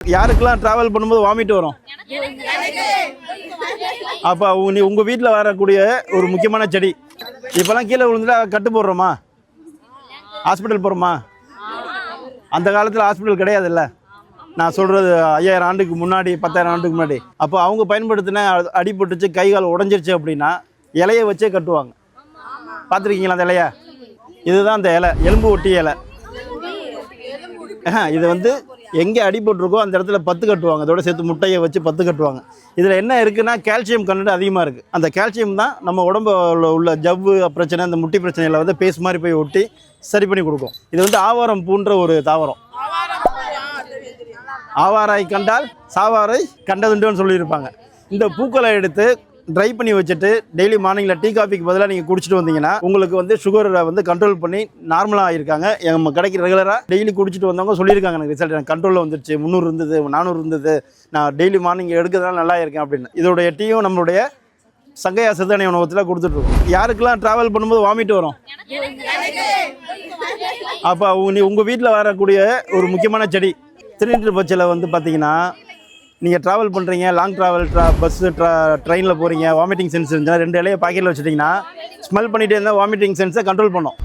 யாருக்கெல்லாம் ட்ராவல் பண்ணும்போது வாமிட் வரும்? அப்போ உங்கள் வீட்டில் வரக்கூடிய ஒரு முக்கியமான செடி. இப்போல்லாம் கீழே விழுந்துட்டா கட்டு போடுறோமா? ஹாஸ்பிட்டல் போகிறோமா? அந்த காலத்தில் ஹாஸ்பிட்டல் கிடையாதுல்ல. நான் சொல்கிறது 5000 ஆண்டுக்கு முன்னாடி, 10,000 ஆண்டுக்கு முன்னாடி. அப்போ அவங்க பயன்படுத்தின அடிபட்டுச்சு, கை கால் உடஞ்சிருச்சு அப்படின்னா இலையை வச்சே கட்டுவாங்க. பார்த்துருக்கீங்களா அந்த இலையை? இதுதான் அந்த இலை, எலும்பு ஒட்டி இலை. இது வந்து எங்கே அடிபட்டுருக்கோ அந்த இடத்துல 10 கட்டுவாங்க. அதோட சேர்த்து முட்டையை வச்சு 10 கட்டுவாங்க. இதில் என்ன இருக்குன்னா கால்சியம் கண்டென்ட் அதிகமாக இருக்குது. அந்த கால்சியம் தான் நம்ம உடம்புல உள்ள ஜவ்வு பிரச்சனை, அந்த முட்டி பிரச்சனையில் வந்து பேஸ் மாதிரி போய் ஒட்டி சரி பண்ணி கொடுக்கும். இது வந்து ஆவாரம் பூன்ற ஒரு தாவரம். ஆவாராய் கண்டால் சாவாரை கண்டதுண்டுன்னு சொல்லியிருப்பாங்க. இந்த பூக்களை எடுத்து ட்ரை பண்ணி வச்சுட்டு டெய்லி மார்னிங்கில் டீ காஃபிக்கு பதிலாக நீங்கள் குடிச்சிட்டு வந்தீங்கன்னா உங்களுக்கு வந்து சுகரை வந்து கண்ட்ரோல் பண்ணி நார்மலாக ஆகியிருக்காங்க. நம்ம கடைக்கு ரெகுலராக டெய்லி குடிச்சிட்டு வந்தவங்க சொல்லியிருக்காங்க, எனக்கு ரிசல்ட் எனக்கு கண்ட்ரோலில் வந்துருச்சு, 300 இருந்தது, 400 இருந்தது, நான் டெய்லி மார்னிங் எடுக்கிறதுனால நல்லா இருக்கேன் அப்படின்னு. இதோடைய டீயும் நம்மளுடைய சங்கையா சிறுதானிய உணவகத்தில் கொடுத்துட்ருக்கோம். யாருக்கெல்லாம் ட்ராவல் பண்ணும்போது வாமிட் வரும்? அப்போ உங்கள் வீட்டில் வரக்கூடிய ஒரு முக்கியமான செடி. திருநீற்று பச்சையில் வந்து பார்த்தீங்கன்னா நீங்கள் ட்ராவல் பண்ணுறீங்க, லாங் ட்ராவல், பஸ்ஸு, ட்ரெயினில் போகிறீங்க, வாமிட்டிங் சென்ஸ் இருந்துச்சுன்னா 2 இலையை பாக்கெட்டில் வச்சுட்டிங்கன்னா ஸ்மெல் பண்ணிகிட்டே இருந்தால் வாமிட்டிங் சென்ஸை கண்ட்ரோல் பண்ணும்.